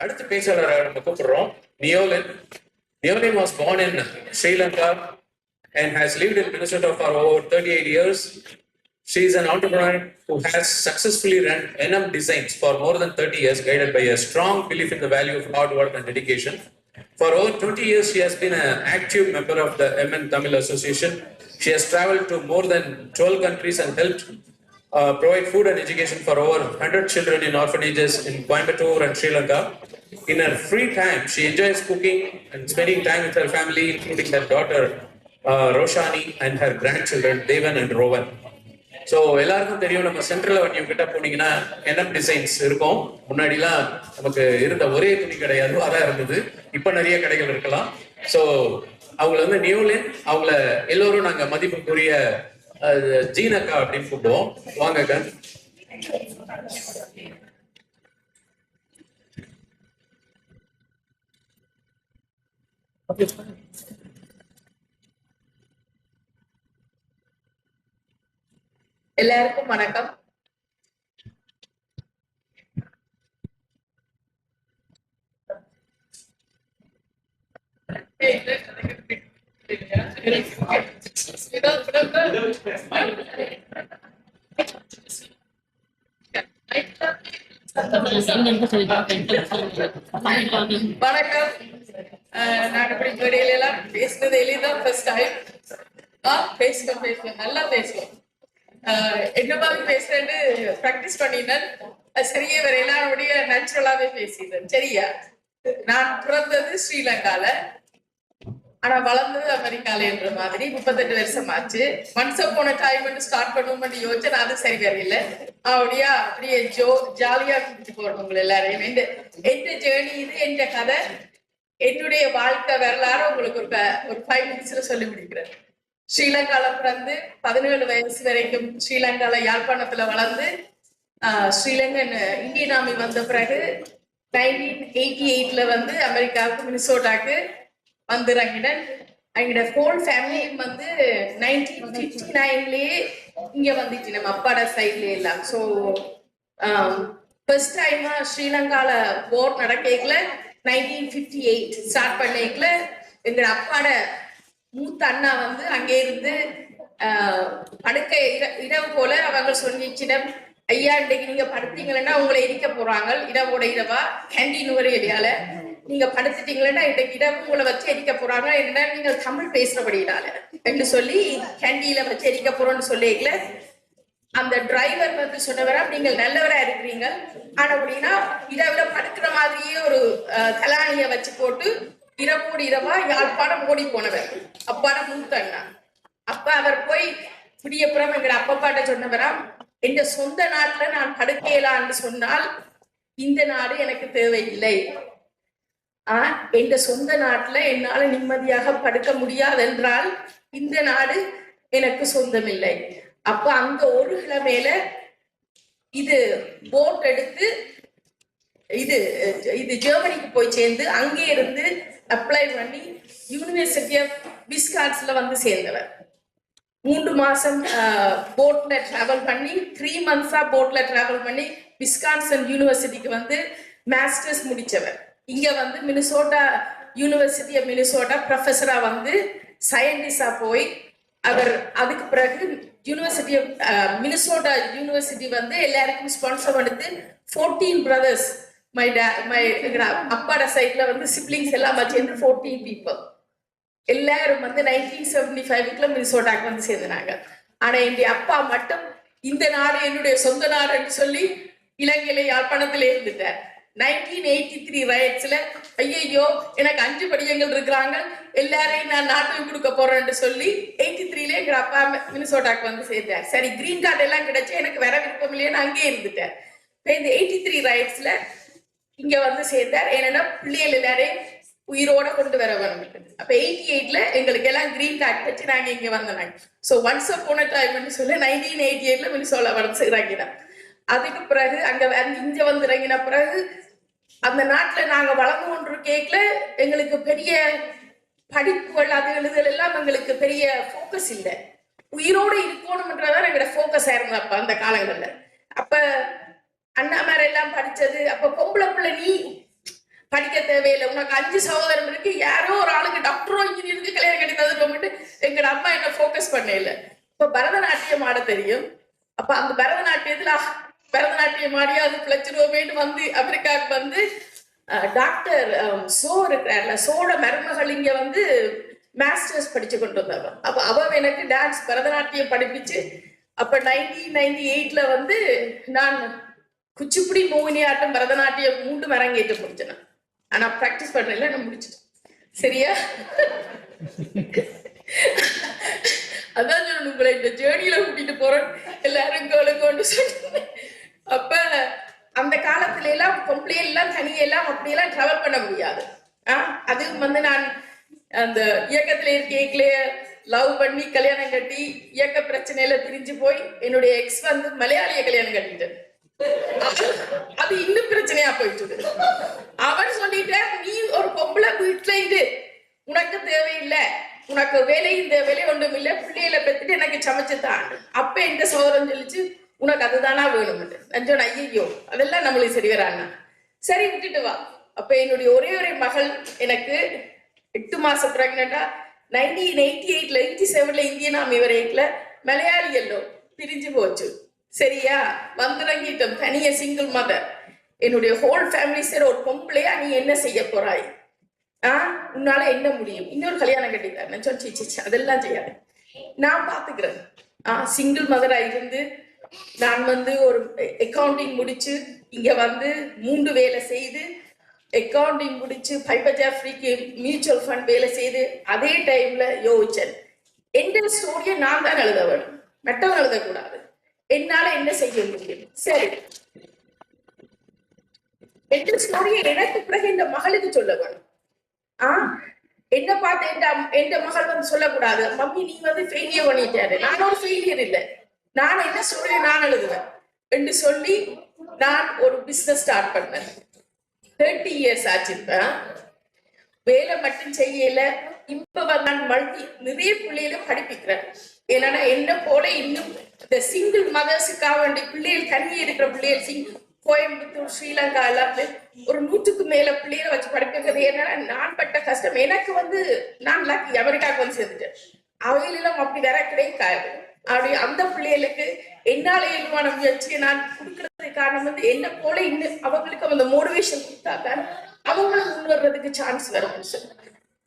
அடுத்த பேச்சாளரை நம்ம கூப்பிடுறோம். நியோலின். Niolin was born in Sri Lanka and has lived in Minnesota for over 38 years. She is an entrepreneur who has successfully run NM Designs for more than 30 years, guided by a strong belief in the value of hard work and dedication. For over 20 years, she has been an active member of the MN Tamil Association. She has traveled to more than 12 countries and helped provide food and education for over 100 children in orphanages in Coimbatore and Sri Lanka. In her free time, she enjoys cooking and spending time with her family, including her daughter Roshani and her grandchildren Devan and Rowan. So எல்லாருக்கும் தெரியும், நம்ம central avenue கிட்ட போனீங்கன்னா NM designs இருக்கும். முன்னாடிலாம் நமக்கு இருந்த ஒரே துணி கிடையாது, அதான் இருந்தது. இப்போ நிறைய கடைகள் இருக்கலாம். ஸோ அவங்கள வந்து நியோலின், அவங்கள எல்லோரும் நாங்கள் மதிப்புக்குரிய ஜீனக்கா அப்படின்னு கூப்பிடுவோம். வாங்கக்கா. எல்லாருக்கும் வணக்கம். வணக்கம். நான் இப்படி இடையில எல்லாம் பேசுனது எளிதான் ஃபர்ஸ்ட் டைம். பேசுவோம் நல்லா பேசுவோம். என்ன மாதிரி பேசுறேன்னு பிராக்டிஸ் பண்ணினேன். சரியே வேற எல்லாருடைய நேச்சுரலாவே பேசினேன். சரியா, நான் பிறந்தது ஸ்ரீலங்கால, ஆனா வளர்ந்தது அமெரிக்கால என்ற மாதிரி 38 வருஷம் ஆச்சு. ஒன்ஸ் போன டைம் ஸ்டார்ட் பண்ணுவோம் யோசிச்சேன், அது சரி வரையில்லை. அப்படியே ஜாலியா குடிச்சு போறோம் உங்களை எல்லாரையும். எந்த ஜேர்னி இது, எந்த கதை, என்னுடைய வாழ்க்கை வரலாறு உங்களுக்கு ஒரு 5 minutesல சொல்லி முடிக்கிறேன். ஸ்ரீலங்கால பிறந்து 17 வயசு வரைக்கும் ஸ்ரீலங்கால யாழ்ப்பாணத்துல வளர்ந்து ஸ்ரீலங்கன் இந்தியன் ஆர்மி வந்த பிறகு 1988ல வந்து அமெரிக்காவுக்கு மினிசோட்டாக்கு வந்து இறங்கினேன். எங்களோட ஹோல் ஃபேமிலியும் வந்து 1959லயே இங்க வந்துச்சு, நம்ம அப்பாட சைட்ல எல்லாம். ஸோ ஃபர்ஸ்ட் டைமா ஸ்ரீலங்கால போர் நடக்கல 1958 ஸ்டார்ட் பண்ணிக்கல. எங்களோட அப்பாட மூத்த அண்ணா வந்து அங்கே இருந்து படுக்க இரவு போல அவங்க சொன்னிச்சிடம், ஐயா இன்றைக்கு நீங்க படுத்தீங்களா உங்களை எரிக்க போறாங்க, இரவோட இரவா கேண்டீன் ஒரு ஏரியால நீங்க படுத்துட்டீங்களா இன்றைக்கு இரவு உங்களை வச்சு எரிக்க போறாங்க, என்ன நீங்க தமிழ் பேசுறபடினால என்று சொல்லி கேண்டீன்ல வச்சு எரிக்க போறோம்னு சொல்லிக்கல. அந்த டிரைவர் வந்து சொன்னவரா, நீங்கள் நல்லவரா இருக்கிறீங்க, ஆனா அப்படின்னா இரவுல படுக்கிற மாதிரியே ஒரு தலானிய வச்சு போட்டு இரவோடு இரவா யாழ்ப்பாணம் ஓடி போனவர் அப்பாட மூத்த அண்ணா. அப்ப அவர் போய் புரியப்புறம் எங்கிற அப்பப்பாட்ட சொன்னவரா, என் சொந்த நாட்டுல நான் படுக்கையலான்னு சொன்னால் இந்த நாடு எனக்கு தேவையில்லை, என் சொந்த நாட்டுல என்னால நிம்மதியாக படுக்க முடியாது என்றால் இந்த நாடு எனக்கு சொந்தமில்லை. அப்ப அந்த ஒரு கிழமையில இது போட் எடுத்து இது ஜெர்மனிக்கு போய் சேர்ந்து அங்கே இருந்து அப்ளை பண்ணி யூனிவர்சிட்டி ஆஃப் விஸ்கான்ஸ்ல வந்து சேர்ந்தவர். 3 மாசம் போட்ல டிராவல் பண்ணி 3 months போட்ல டிராவல் பண்ணி விஸ்கான்சன் யூனிவர்சிட்டிக்கு வந்து மாஸ்டர்ஸ் முடிச்சவர். இங்க வந்து மினிசோட்டா யூனிவர்சிட்டி ஆஃப் மினிசோட்டா ப்ரொஃபஸரா வந்து சயின்டிஸ்டா போய் அவர் அதுக்கு பிறகு யூனிவர்சிட்டி ஆஃப் மினிசோட்டா யூனிவர்சிட்டி வந்து எல்லாருக்கும் ஸ்பான்சர் எடுத்து 14 brothers, அப்பாட சைட்ல வந்து சிப்ளிங்ஸ் எல்லாம் சேர்ந்து 14 people எல்லாரும் வந்து 1975ல மினிசோட்டாக்கு வந்து சேர்ந்தாங்க. ஆனா என்னுடைய அப்பா மட்டும் இந்த நாடு என்னுடைய சொந்த நாடுன்னு சொல்லி இலங்கையில யாழ்ப்பாணத்திலே இருந்துட்டார். 1983 ரயட்ஸ்ல ஐயோ எனக்கு 5 படியங்கள் இருக்கிறாங்க, எல்லாரையும் நான் நாட்டுக்கு கொடுக்க போறேன்னு சொல்லி 83ல எங்க அப்பா மினிசோட்டாக்கு வந்து சேர்ந்தார். சரி, கிரீன் கார்டு எல்லாம் கிடைச்சு எனக்கு வர விருப்பம் இல்லைன்னு அங்கேயே இருந்துட்டார். இந்த 83 ரயட்ஸ்ல இங்க வந்து சேர்ந்தார். ஏன்னா பிள்ளைகள் எல்லாரையும் உயிரோட கொண்டு வர வேணும். அப்ப 88ல எங்களுக்கு எல்லாம் கிரீன் கார்டு வச்சு நாங்க இங்க வந்தோம். ஸோ ஒன்ஸ் போன டைம் சொல்லி 1988ல மினிசோலா வந்து இறங்கினோம். அதுக்கு பிறகு அங்க இங்க வந்து இறங்கின பிறகு அந்த நாட்டுல நாங்க வளர்ந்து கொண்டு கேட்கல எங்களுக்கு பெரிய படிப்புகள் அது எழுதுகள் எல்லாம் எங்களுக்கு பெரிய ஃபோக்கஸ் இல்லை. உயிரோடு இருக்கணும்ன்றதான் எங்களோட ஃபோக்கஸா இருந்தது அப்ப அந்த காலங்கள்ல. அப்ப அண்ணாமார் எல்லாம் படிச்சது, அப்ப பொம்பளை பிள்ளை நீ தேவையில்லை, உனக்கு 5 சகோதரம் இருக்கு, யாரோ ஒரு ஆளுக்கு டாக்டரோ இன்ஜினியருக்கு கல்யாணம் கட்டி தந்துட்டு எங்கட அம்மா என்ன ஃபோக்கஸ் பண்ண இல்லை. இப்ப பரதநாட்டியம் ஆட தெரியும். அப்ப அந்த பரதநாட்டியத்துல பரதநாட்டியம் ஆடி அது பிழைச்சிருவோமேன்னு வந்து ஆப்பிரிக்காவுக்கு வந்து டாக்டர் சோ இருக்கிறார்ல, சோட மருமகள் இங்க வந்து மாஸ்டர்ஸ் படிச்சு கொண்டு வந்தவன். அப்ப அவ எனக்கு டான்ஸ் பரதநாட்டியம் படிப்பிச்சு. அப்ப 1998ல வந்து நான் குச்சிப்புடி, மோகினியாட்டம், பரதநாட்டியம் 3 அரங்கேற்ற முடிச்சேன். ஆனா பிராக்டிஸ் பண்ணல, நான் முடிச்சிட்டேன். சரியா? அதான் சொல்லணும், உங்களை இந்த ஜேர்னியில கூட்டிட்டு போறேன் எல்லாரும் கொண்டு சொன்னேன். அப்ப அந்த காலத்துல எல்லாம் பொம்பளை எல்லாம் தனியெல்லாம் அப்படியெல்லாம் டிராவல் பண்ண முடியாது. அது வந்து நான் அந்த இயக்கத்துல இருக்கே லவ் பண்ணி கல்யாணம் கட்டி இயக்க பிரச்சனையில பிரிஞ்சு போய் என்னுடைய எக்ஸ் வந்து மலையாளிய கல்யாணம் கட்டிட்டேன். அது இன்னும் பிரச்சனையா போயிட்டு. அவன் சொல்லிட்டேன், நீ ஒரு பொம்பளை வீட்டுல இது உனக்கு தேவையில்லை, உனக்கு வேலையும் தேவையில்லை, ஒன்றும் இல்லை, பிள்ளைகளை பெற்றுட்டு எனக்கு சமைச்சுதான். அப்ப எந்த சோதரம் சொல்லிச்சு, உனக்கு அதுதானா வேணும். ஐயோ அதெல்லாம் நம்மளுக்கு சரி வராண்ணா, சரி விட்டுட்டு வா. அப்ப என்னுடைய ஒரே மகள் எனக்கு 8 மாசம் பிரெக்னண்டா 1988ல 87ல இந்தியன் ஆர்மி வரைக்குல மலையாளி எல்லோ பிரிஞ்சு போச்சு. சரியா? வந்திறங்கிட்டோம், தனிய சிங்கிள் மதர். என்னுடைய ஹோல் ஃபேமிலி சரி, ஒரு பொம்பளையா நீ என்ன செய்ய போறாய்? உன்னால என்ன முடியும்? இன்னொரு கல்யாணம் கட்டிட்டார். நான் சொன்ன அதெல்லாம் செய்யாது, நான் பாத்துக்கிறேன். சிங்கிள் மதரா இருந்து நான் வந்து ஒரு அக்கௌண்டிங் முடிச்சு இங்க வந்து 3 வேலை செய்து, அக்கௌண்டிங் முடிச்சு பைபர் ஜாஃப்ரிக்கு மியூச்சுவல் ஃபண்ட் வேலை செய்து, அதே டைம்ல யோசிச்சேன், எந்த ஸ்டோரியை நான் தான் எழுத வேணும், மற்றவன் எழுதக்கூடாது. என்னால என்ன செய்ய முடியும்? சரி, எந்த ஸ்டோரியை எனக்கு பிறகு இந்த மகளுக்கு சொல்ல வேணும். என்ன பார்த்து எந்த மகள் வந்து சொல்லக்கூடாது, மம்மி நீ வந்து ஃபெயிலியர் பண்ணிட்டாரு, நான் ஒரு ஃபெயிலியர் இல்லை, நான் என்ன ஸ்டோரியை நான் எழுதுவேன் என்று சொல்லி நான் ஒரு பிசினஸ் ஸ்டார்ட் பண்ணேன். 30 years ஆச்சு. வேலை மட்டும் செய்யல, இப்ப நான் நிறைய பிள்ளைகளும் படிப்பிக்கிறேன். ஏன்னா என்ன போல இன்னும் இந்த சிங்கிள் மதர்ஸுக்காக வேண்டிய பிள்ளைகள், தண்ணி இருக்கிற பிள்ளைகள் கோயம்புத்தூர், ஸ்ரீலங்கா எல்லாத்துலயும் ஒரு 100க்கு மேல பிள்ளைகளை வச்சு படிப்பிக்கிறது. ஏன்னா நான் பட்ட கஷ்டம், எனக்கு வந்து நான் லக்கி அமெரிக்காவுக்கு வந்து சேர்ந்துட்டேன். அவையிலும் அப்படி வேற கிடைக்காது. அப்படி அந்த பிள்ளைகளுக்கு என்னால இயல்பான முயற்சியை நான் கொடுக்கறதுக்கு காரணம் வந்து என்ன போல இன்னும் அவங்களுக்கு அந்த மோட்டிவேஷன் கொடுத்தாதான் அவங்களும் முன்வர்றதுக்கு சான்ஸ் வரும்.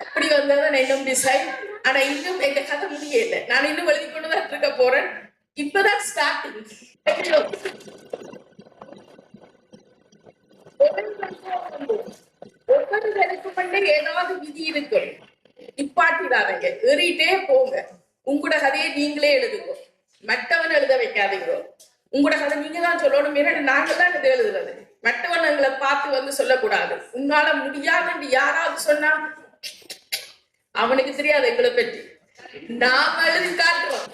அப்படி வந்ததான் இன்னும் டிசைன். ஆனா இன்னும் எங்க கதை முடியல, நான் இன்னும் எழுதி கொண்டுதான் இருக்க போறேன். இப்பதான் ஸ்டார்டிங். ஒவ்வொருத்தருக்கு பண்ணே ஏதாவது விதி இருக்கு, நிப்பாட்டிடாதீங்க, ஏறிட்டே போங்க. உங்களோட கதையை நீங்களே எழுதுங்க, மற்றவன் எழுத வைக்காதீங்க. உங்களோட கதை நீங்க தான் சொல்லணும், நாங்க தான் இது எழுதுறது. மற்றவன் எங்களை பார்த்து வந்து சொல்லக்கூடாது. உன்னால முடியாதுன்னு யாராவது சொன்னா அவனுக்கு தெரியாது எங்களை பற்றி, நாம எழுதி காட்டுறோம்.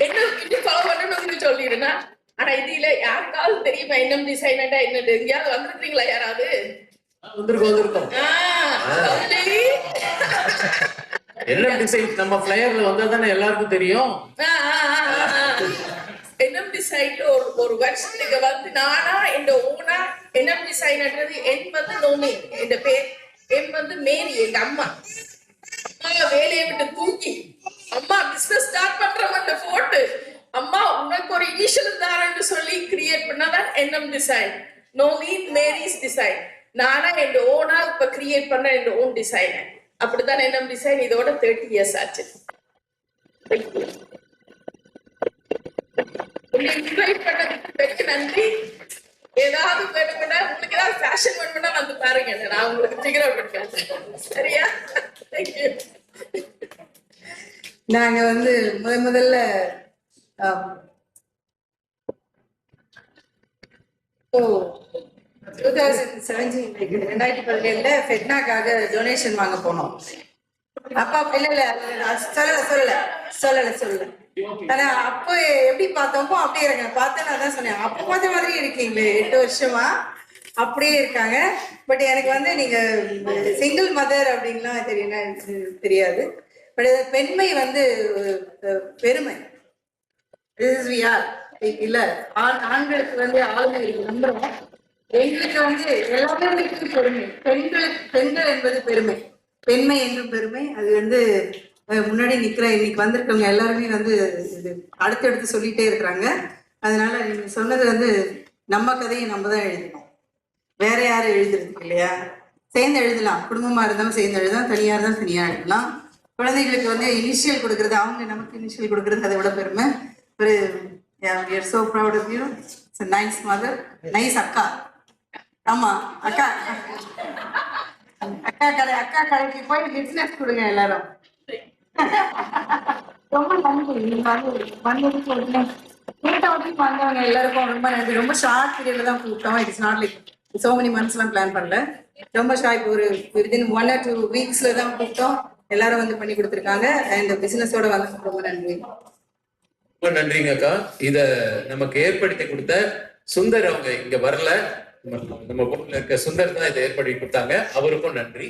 என்ன ஃபாலோ பண்ணணும்னு சொல்லிடுனா. ஆனா இதுல யாருக்காவது தெரியுமா என்ன டிசைனட்டா என்னது? எங்கேயாவது வந்துருக்கீங்களா யாராவது? என்ன டிசைன் நம்ம ஃப்ளையர்ல வந்தா தானே எல்லாருக்கும் தெரியும். என்எம் டிசைன்ல ஒரு வருஷத்துக்கு வந்து நானா என் ஓனா என்எம் டிசைன்ன்றது என் வந்து நோமி, என் பேர் என் வந்து மேரி, எங்க அம்மா. அம்மா வேலையை விட்டு தூக்கி அம்மா பிசினஸ் ஸ்டார்ட் பண்றவங்க போட்டு அம்மா உனக்கு ஒரு இனிஷியல் தாரன்னு சொல்லி கிரியேட் பண்ணாதான் என்எம் டிசைன். நோமி மேரிஸ் டிசைன். நானா என் ஓனா இப்ப கிரியேட் பண்ண என் ஓன் டிசைன். அப்படித்தான் என்எம் டிசைன். இதோட 30 years ஆச்சு. இன்வைட் பண்ணதுக்கு பெரிய நன்றி. ஏதாவது வேணும்னா உங்களுக்கு ஏதாவது ஃபேஷன் வேணும்னா வந்து பாருங்க, நான் உங்களுக்கு ஃபிகர் அவுட் பண்ணுறேன். சரியா? தேங்க்யூ. நாங்க வந்து முதல்ல 2017 ஃபெட்னாக்காக டொனேஷன் வாங்க போனோம். அப்பா இல்ல சொல்லல. ஆனா அப்போ எப்படி பார்த்தோமோ அப்படியே இருக்காங்க. பார்த்தேன், நான் தான் சொன்னேன், அப்போ பார்த்த மாதிரி இருக்கீங்களே 8 வருஷமா அப்படியே இருக்காங்க. பட் எனக்கு வந்து நீங்க சிங்கிள் மதர் அப்படின்லாம் தெரியாது. பட் பெண்மை வந்து பெருமை. இல்ல ஆண்களுக்கு வந்து ஆளுமை நம்புறோம். எங்களுக்கு வந்து எல்லாமே பெருமை. பெண்கள் என்பது பெருமை. பெண்மை என்றும் பெருமை. அது வந்து முன்னாடி நிக்கிற இன்னைக்கு வந்திருக்கவங்க எல்லாருமே வந்து இது அடுத்தடுத்து சொல்லிட்டே இருக்கிறாங்க. அதனால நீங்க சொன்னது வந்து நம்ம கதையை நம்ம தான் எழுதணும், வேற யாரும் எழுதுறதுக்கு இல்லையா. சேர்ந்து எழுதலாம், குடும்பமா இருந்தாலும் சேர்ந்து எழுதலாம், தனியா இருந்தாலும் தனியா எழுதலாம். குழந்தைகளுக்கு வந்து இனிஷியல் கொடுக்கறது, அவங்க நமக்கு இனிஷியல் கொடுக்கறது அதை விட பெருமை. ஒரு we are so proud of you. It's a nice mother, nice அக்கா. ஆமா அக்கா, அக்கா கடைக்கு போய் பிசினஸ் கொடுங்க எல்லாரும். ரொம்ப நன்றி. நீங்க வந்ததுக்கு உடனே வந்தவங்க எல்லாருக்கும் ரொம்ப நன்றி. ரொம்ப ஷார்ட் பீரியட்ல தான் கூப்பிட்டோம். It's not like so many months எல்லாம் பிளான் பண்ணல. ரொம்ப ஷார்ட், ஒரு வித்தின் 1 or 2 வீக்ஸ்ல தான் கூப்பிட்டோம். எல்லாரும் வந்து பண்ணி கொடுத்துருக்காங்க. அண்ட் பிசினஸோட வந்து ரொம்ப நன்றி. ரொம்ப நன்றிங்க அக்கா. இத நமக்கு ஏற்படுத்தி கொடுத்த சுந்தர், அவங்க இங்க வரல, நம்ம ஊர்ல இருக்க சுந்தர் தான் இதை ஏற்படுத்தி கொடுத்தாங்க. அவருக்கும் நன்றி.